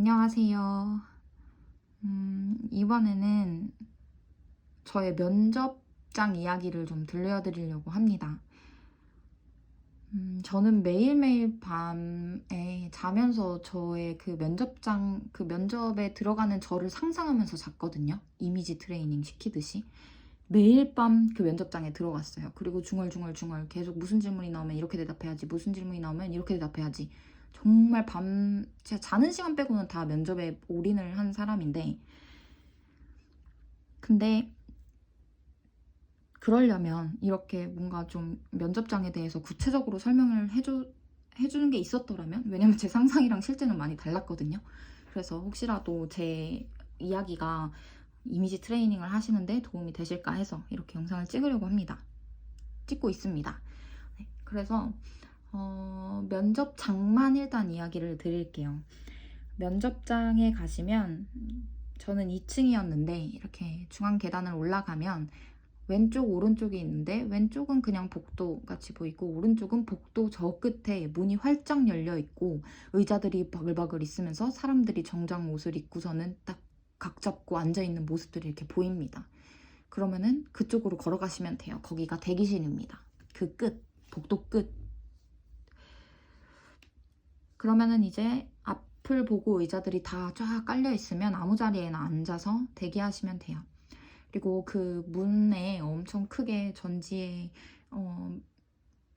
안녕하세요. 이번에는 저의 면접장 이야기를 좀 들려드리려고 합니다. 저는 매일매일 밤에 자면서 저의 그 면접장, 그 면접에 들어가는 저를 상상하면서 잤거든요. 이미지 트레이닝 시키듯이. 매일 밤 그 면접장에 들어갔어요. 그리고 중얼중얼 계속 무슨 질문이 나오면 이렇게 대답해야지, 무슨 질문이 나오면 이렇게 대답해야지. 정말 제가 자는 시간 빼고는 다 면접에 올인을 한 사람인데, 근데 그러려면 이렇게 뭔가 좀 면접장에 대해서 구체적으로 설명을 해주는 게 있었더라면, 왜냐면 제 상상이랑 실제는 많이 달랐거든요. 그래서 혹시라도 제 이야기가 이미지 트레이닝을 하시는데 도움이 되실까 해서 이렇게 영상을 찍으려고 합니다. 찍고 있습니다. 네, 그래서 면접장만 일단 이야기를 드릴게요. 면접장에 가시면 저는 2층이었는데 이렇게 중앙 계단을 올라가면 왼쪽 오른쪽이 있는데, 왼쪽은 그냥 복도 같이 보이고 오른쪽은 복도 저 끝에 문이 활짝 열려 있고 의자들이 바글바글 있으면서 사람들이 정장 옷을 입고서는 딱 각 잡고 앉아 있는 모습들이 이렇게 보입니다. 그러면은 그쪽으로 걸어가시면 돼요. 거기가 대기실입니다. 그 끝, 복도 끝. 그러면은 이제 앞을 보고 의자들이 다 쫙 깔려 있으면 아무 자리에나 앉아서 대기하시면 돼요. 그리고 그 문에 엄청 크게 전지에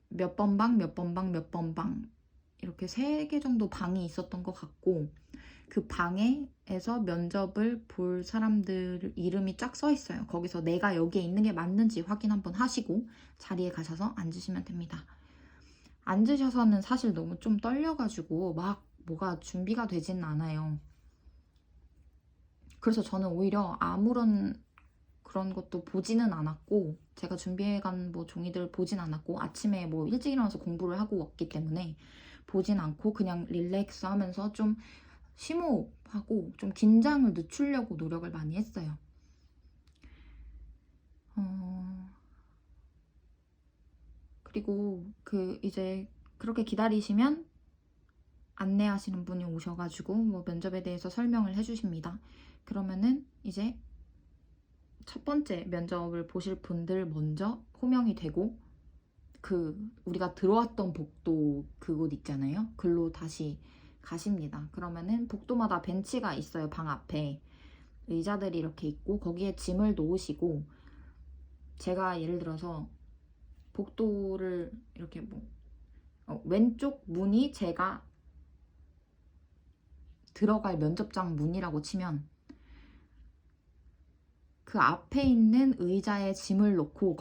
몇 번 방, 몇 번 방, 몇 번 방 이렇게 3개 정도 방이 있었던 것 같고, 그 방에서 면접을 볼 사람들 이름이 쫙 써 있어요. 거기서 내가 여기에 있는 게 맞는지 확인 한번 하시고 자리에 가셔서 앉으시면 됩니다. 앉으셔서는 사실 너무 좀 떨려가지고 막 뭐가 준비가 되진 않아요. 그래서 저는 오히려 아무런 그런 것도 보지는 않았고, 제가 준비해간 뭐 종이들 보진 않았고, 아침에 뭐 일찍 일어나서 공부를 하고 왔기 때문에 보진 않고 그냥 릴렉스 하면서 좀 심호흡하고 좀 긴장을 늦추려고 노력을 많이 했어요. 그리고 이제 그렇게 기다리시면 안내하시는 분이 오셔가지고 뭐 면접에 대해서 설명을 해주십니다. 그러면은 이제 첫 번째 면접을 보실 분들 먼저 호명이 되고, 우리가 들어왔던 복도 그곳 있잖아요. 글로 다시 가십니다. 그러면은 복도마다 벤치가 있어요. 방 앞에 의자들이 이렇게 있고 거기에 짐을 놓으시고, 제가 예를 들어서 복도를 이렇게 왼쪽 문이 제가 들어갈 면접장 문이라고 치면 그 앞에 있는 의자에 짐을 놓고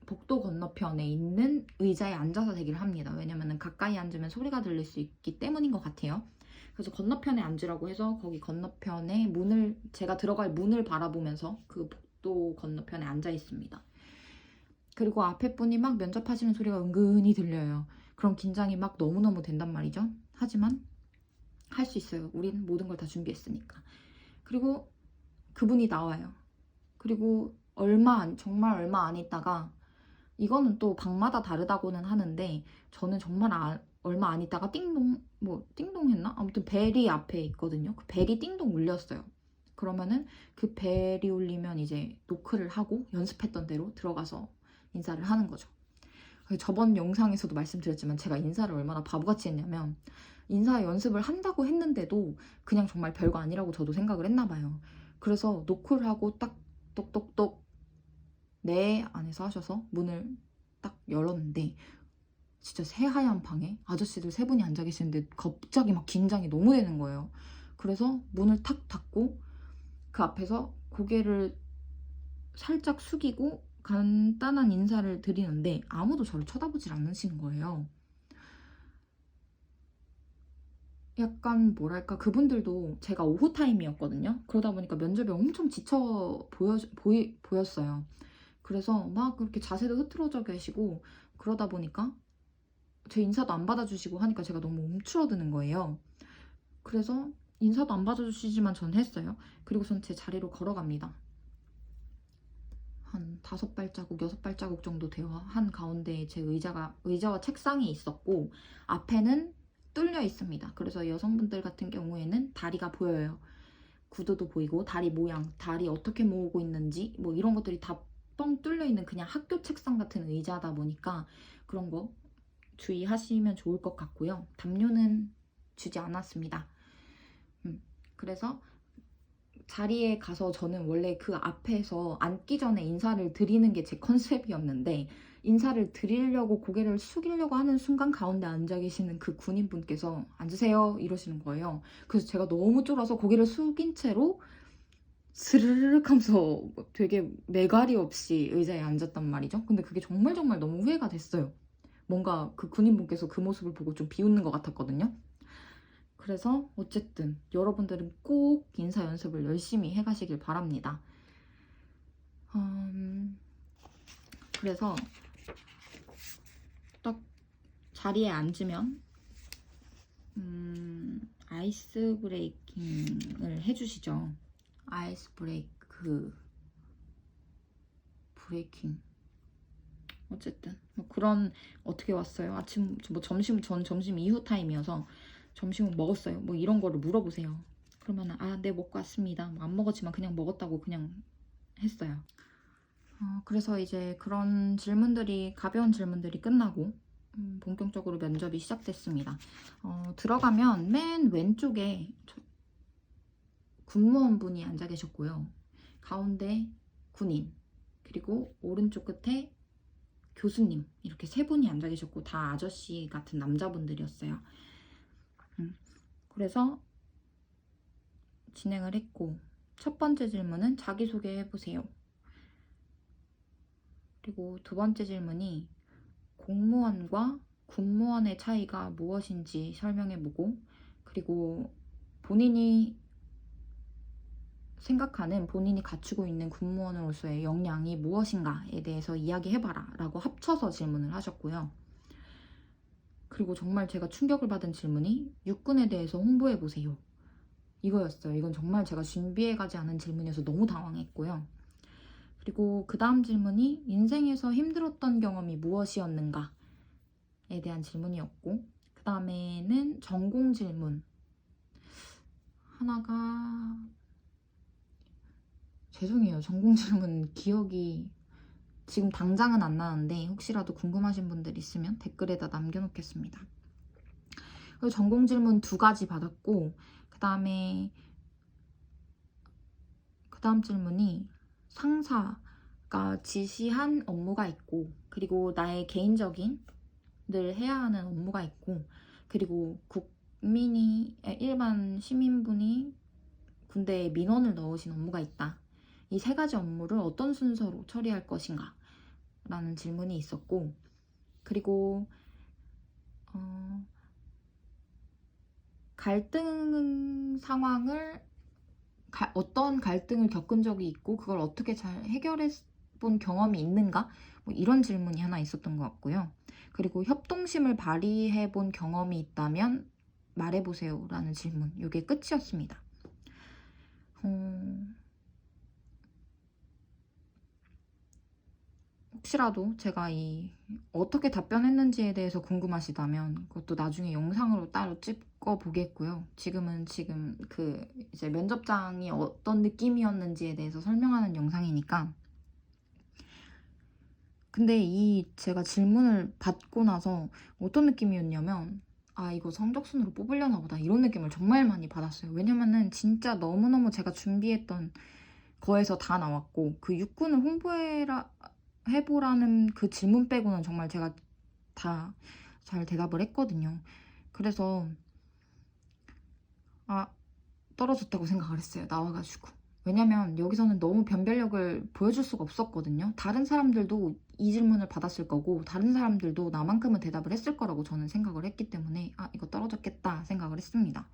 복도 건너편에 있는 의자에 앉아서 대기를 합니다. 왜냐면 가까이 앉으면 소리가 들릴 수 있기 때문인 것 같아요. 그래서 건너편에 앉으라고 해서 거기 건너편에 제가 들어갈 문을 바라보면서 그 복도 건너편에 앉아 있습니다. 그리고 앞에 분이 막 면접하시는 소리가 은근히 들려요. 그럼 긴장이 막 너무너무 된단 말이죠. 하지만 할 수 있어요. 우린 모든 걸 다 준비했으니까. 그리고 그분이 나와요. 그리고 정말 얼마 안 있다가, 이거는 또 방마다 다르다고는 하는데 저는 정말 얼마 안 있다가 띵동 했나? 아무튼 벨이 앞에 있거든요. 그 벨이 띵동 울렸어요. 그러면은 그 벨이 울리면 이제 노크를 하고 연습했던 대로 들어가서 인사를 하는 거죠. 저번 영상에서도 말씀드렸지만 제가 인사를 얼마나 바보같이 했냐면, 인사 연습을 한다고 했는데도 그냥 정말 별거 아니라고 저도 생각을 했나 봐요. 그래서 노크를 하고 딱 똑똑똑 네 안에서 하셔서 문을 딱 열었는데, 진짜 새하얀 방에 아저씨들 3분이 앉아 계시는데 갑자기 막 긴장이 너무 되는 거예요. 그래서 문을 탁 닫고 그 앞에서 고개를 살짝 숙이고 간단한 인사를 드리는데 아무도 저를 쳐다보질 않으시는 거예요. 약간 뭐랄까, 그분들도 제가 오후 타임이었거든요. 그러다 보니까 면접이 엄청 지쳐 보였어요. 그래서 막 그렇게 자세도 흐트러져 계시고, 그러다 보니까 제 인사도 안 받아주시고 하니까 제가 너무 움츠러드는 거예요. 그래서 인사도 안 받아주시지만 전 했어요. 그리고선 제 자리로 걸어갑니다. 한 5발자국, 6발자국 정도 되어 한 가운데에 제 의자와 책상이 있었고, 앞에는 뚫려 있습니다. 그래서 여성분들 같은 경우에는 다리가 보여요. 구두도 보이고 다리 모양, 다리 어떻게 모으고 있는지 뭐 이런 것들이 다 뻥 뚫려 있는 그냥 학교 책상 같은 의자다 보니까 그런 거 주의하시면 좋을 것 같고요. 담요는 주지 않았습니다. 그래서 자리에 가서 저는 원래 그 앞에서 앉기 전에 인사를 드리는 게 제 컨셉이었는데 인사를 드리려고 고개를 숙이려고 하는 순간 가운데 앉아 계시는 그 군인분께서 앉으세요 이러시는 거예요. 그래서 제가 너무 쫄아서 고개를 숙인 채로 스르륵 하면서 되게 매갈이 없이 의자에 앉았단 말이죠. 근데 그게 정말 너무 후회가 됐어요. 뭔가 그 군인분께서 그 모습을 보고 좀 비웃는 것 같았거든요. 그래서 어쨌든 여러분들은 꼭 인사 연습을 열심히 해가시길 바랍니다. 그래서 딱 자리에 앉으면 아이스 브레이킹을 해주시죠. 아이스 브레이킹 어쨌든 뭐 그런 어떻게 왔어요? 아침 뭐 점심 전 점심 이후 타임이어서 점심은 먹었어요. 뭐 이런 거를 물어보세요. 그러면 네 먹고 왔습니다. 뭐 안 먹었지만 그냥 먹었다고 그냥 했어요. 그래서 이제 그런 질문들이 가벼운 질문들이 끝나고 본격적으로 면접이 시작됐습니다. 들어가면 맨 왼쪽에 군무원분이 앉아 계셨고요. 가운데 군인, 그리고 오른쪽 끝에 교수님 이렇게 세 분이 앉아 계셨고 다 아저씨 같은 남자분들이었어요. 그래서 진행을 했고 첫 번째 질문은 자기소개 해보세요. 그리고 두 번째 질문이 공무원과 군무원의 차이가 무엇인지 설명해보고 그리고 본인이 생각하는 본인이 갖추고 있는 군무원으로서의 역량이 무엇인가에 대해서 이야기해봐라 라고 합쳐서 질문을 하셨고요. 그리고 정말 제가 충격을 받은 질문이 육군에 대해서 홍보해보세요. 이거였어요. 이건 정말 제가 준비해가지 않은 질문이어서 너무 당황했고요. 그리고 그 다음 질문이 인생에서 힘들었던 경험이 무엇이었는가에 대한 질문이었고 그 다음에는 전공 질문 하나가 죄송해요. 전공 질문 기억이 지금 당장은 안 나는데 혹시라도 궁금하신 분들 있으면 댓글에다 남겨놓겠습니다. 그리고 전공 질문 2가지 받았고 그 다음 질문이 상사가 지시한 업무가 있고 그리고 나의 개인적인 늘 해야 하는 업무가 있고 그리고 일반 시민분이 군대에 민원을 넣으신 업무가 있다. 이 3가지 업무를 어떤 순서로 처리할 것인가 라는 질문이 있었고 그리고 갈등 상황을 어떤 갈등을 겪은 적이 있고 그걸 어떻게 잘 해결해 본 경험이 있는가 뭐 이런 질문이 하나 있었던 것 같고요. 그리고 협동심을 발휘해 본 경험이 있다면 말해보세요 라는 질문 이게 끝이었습니다. 혹시라도 제가 어떻게 답변했는지에 대해서 궁금하시다면 그것도 나중에 영상으로 따로 찍어 보겠고요. 지금 이제 면접장이 어떤 느낌이었는지에 대해서 설명하는 영상이니까. 근데 제가 질문을 받고 나서 어떤 느낌이었냐면 이거 성적순으로 뽑으려나 보다 이런 느낌을 정말 많이 받았어요. 왜냐면은 진짜 너무너무 제가 준비했던 거에서 다 나왔고 그 육군을 해보라는 그 질문 빼고는 정말 제가 다 잘 대답을 했거든요. 그래서 떨어졌다고 생각을 했어요. 나와가지고. 왜냐면 여기서는 너무 변별력을 보여줄 수가 없었거든요. 다른 사람들도 이 질문을 받았을 거고 다른 사람들도 나만큼은 대답을 했을 거라고 저는 생각을 했기 때문에 이거 떨어졌겠다 생각을 했습니다.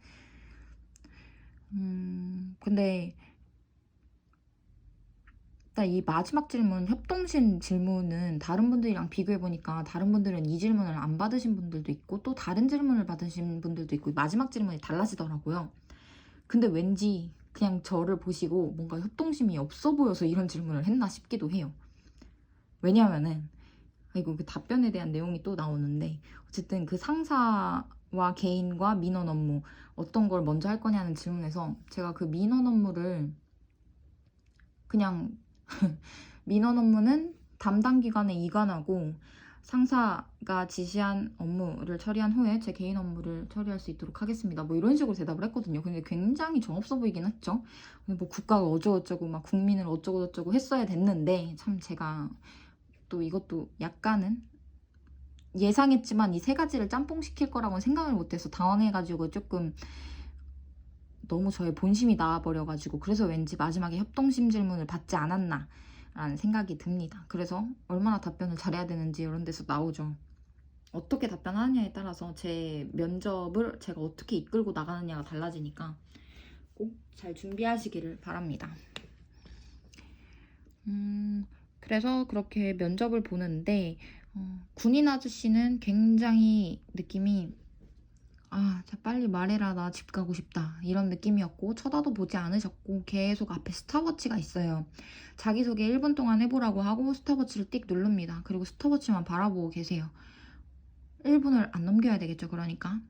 근데 이 마지막 질문, 협동심 질문은 다른 분들이랑 비교해보니까 다른 분들은 이 질문을 안 받으신 분들도 있고 또 다른 질문을 받으신 분들도 있고 마지막 질문이 달라지더라고요. 근데 왠지 그냥 저를 보시고 뭔가 협동심이 없어 보여서 이런 질문을 했나 싶기도 해요. 왜냐면은 이거 그 답변에 대한 내용이 또 나오는데 어쨌든 그 상사가 와 개인과 민원 업무 어떤 걸 먼저 할 거냐는 질문에서 제가 그 민원 업무를 그냥 민원 업무는 담당 기관에 이관하고 상사가 지시한 업무를 처리한 후에 제 개인 업무를 처리할 수 있도록 하겠습니다. 뭐 이런 식으로 대답을 했거든요. 근데 굉장히 정없어 보이긴 했죠. 뭐 국가가 어쩌고저쩌고 막 국민을 어쩌고저쩌고 했어야 됐는데 참 제가 또 이것도 약간은 예상했지만 이 세 가지를 짬뽕시킬 거라고는 생각을 못해서 당황해가지고 조금 너무 저의 본심이 나와버려가지고 그래서 왠지 마지막에 협동심 질문을 받지 않았나 라는 생각이 듭니다. 그래서 얼마나 답변을 잘해야 되는지 이런 데서 나오죠. 어떻게 답변하느냐에 따라서 제 면접을 제가 어떻게 이끌고 나가느냐가 달라지니까 꼭 잘 준비하시기를 바랍니다. 그래서 그렇게 면접을 보는데 군인 아저씨는 굉장히 느낌이 자 빨리 말해라 나 집 가고 싶다 이런 느낌이었고 쳐다도 보지 않으셨고 계속 앞에 스탑워치가 있어요. 자기소개 1분 동안 해보라고 하고 스탑워치를 띡 누릅니다. 그리고 스탑워치만 바라보고 계세요. 1분을 안 넘겨야 되겠죠. 그러니까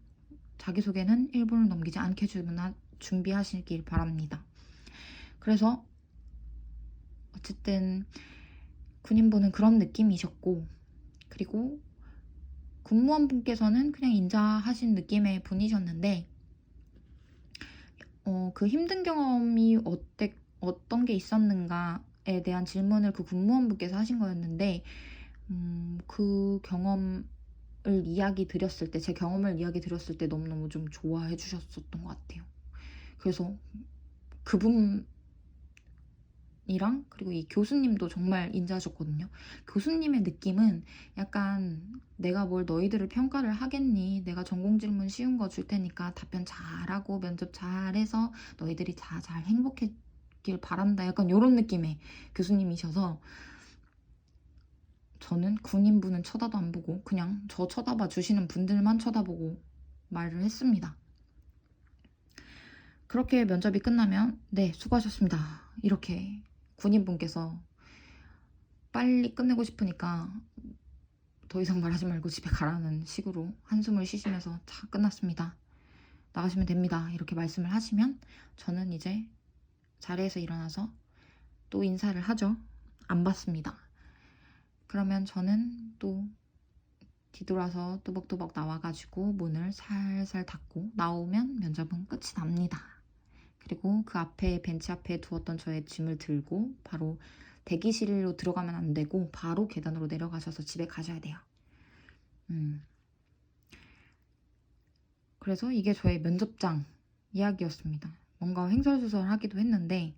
자기소개는 1분을 넘기지 않게 준비하시길 바랍니다. 그래서 어쨌든 군인분은 그런 느낌이셨고 그리고 군무원분께서는 그냥 인자하신 느낌의 분이셨는데 그 힘든 경험이 어떤 게 있었는가에 대한 질문을 그 군무원분께서 하신 거였는데 그 경험을 이야기 드렸을 때 제 경험을 이야기 드렸을 때 너무너무 좀 좋아해 주셨었던 것 같아요. 그래서 그분이랑 그리고 이 교수님도 정말 인자하셨거든요. 교수님의 느낌은 약간 내가 뭘 너희들을 평가를 하겠니? 내가 전공 질문 쉬운 거 줄 테니까 답변 잘하고 면접 잘해서 너희들이 다 잘 행복했길 바란다. 약간 이런 느낌의 교수님이셔서 저는 군인분은 쳐다도 안 보고 그냥 저 쳐다봐 주시는 분들만 쳐다보고 말을 했습니다. 그렇게 면접이 끝나면 네 수고하셨습니다 이렇게 군인분께서 빨리 끝내고 싶으니까 더 이상 말하지 말고 집에 가라는 식으로 한숨을 쉬시면서 다 끝났습니다 나가시면 됩니다 이렇게 말씀을 하시면 저는 이제 자리에서 일어나서 또 인사를 하죠. 안 받습니다. 그러면 저는 또 뒤돌아서 또박또박 나와가지고 문을 살살 닫고 나오면 면접은 끝이 납니다. 그리고 그 앞에 벤치 앞에 두었던 저의 짐을 들고 바로 대기실로 들어가면 안 되고 바로 계단으로 내려가셔서 집에 가셔야 돼요. 그래서 이게 저의 면접장 이야기였습니다. 뭔가 횡설수설하기도 했는데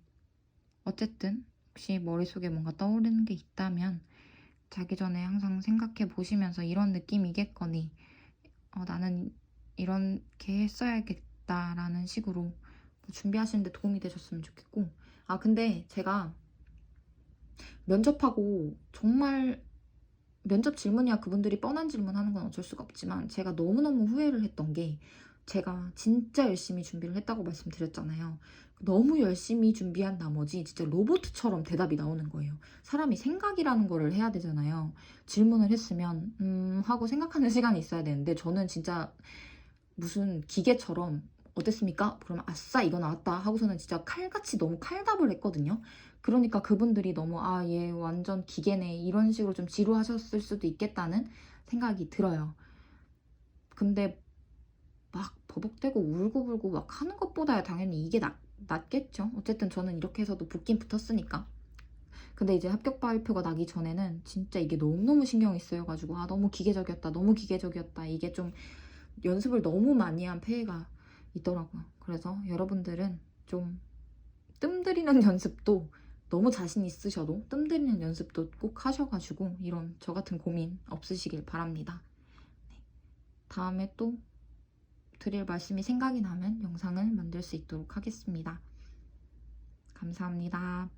어쨌든 혹시 머릿속에 뭔가 떠오르는 게 있다면 자기 전에 항상 생각해 보시면서 이런 느낌이겠거니 나는 이렇게 했어야겠다라는 식으로 준비하시는데 도움이 되셨으면 좋겠고 근데 제가 면접하고 정말 면접 질문이야 그분들이 뻔한 질문하는 건 어쩔 수가 없지만 제가 너무너무 후회를 했던 게 제가 진짜 열심히 준비를 했다고 말씀드렸잖아요. 너무 열심히 준비한 나머지 진짜 로봇처럼 대답이 나오는 거예요. 사람이 생각이라는 거를 해야 되잖아요. 질문을 했으면 하고 생각하는 시간이 있어야 되는데 저는 진짜 무슨 기계처럼 어땠습니까? 그러면 아싸 이거 나왔다 하고서는 진짜 칼같이 너무 칼답을 했거든요. 그러니까 그분들이 너무 얘 완전 기계네 이런 식으로 좀 지루하셨을 수도 있겠다는 생각이 들어요. 근데 막 버벅대고 울고불고 막 하는 것보다야 당연히 이게 낫겠죠. 어쨌든 저는 이렇게 해서도 붙긴 붙었으니까. 근데 이제 합격 발표가 나기 전에는 진짜 이게 너무너무 신경이 쓰여가지고 너무 기계적이었다 너무 기계적이었다 이게 좀 연습을 너무 많이 한 폐해가 있더라고요. 그래서 여러분들은 좀 뜸들이는 연습도 너무 자신 있으셔도 뜸들이는 연습도 꼭 하셔가지고 이런 저 같은 고민 없으시길 바랍니다. 네. 다음에 또 드릴 말씀이 생각이 나면 영상을 만들 수 있도록 하겠습니다. 감사합니다.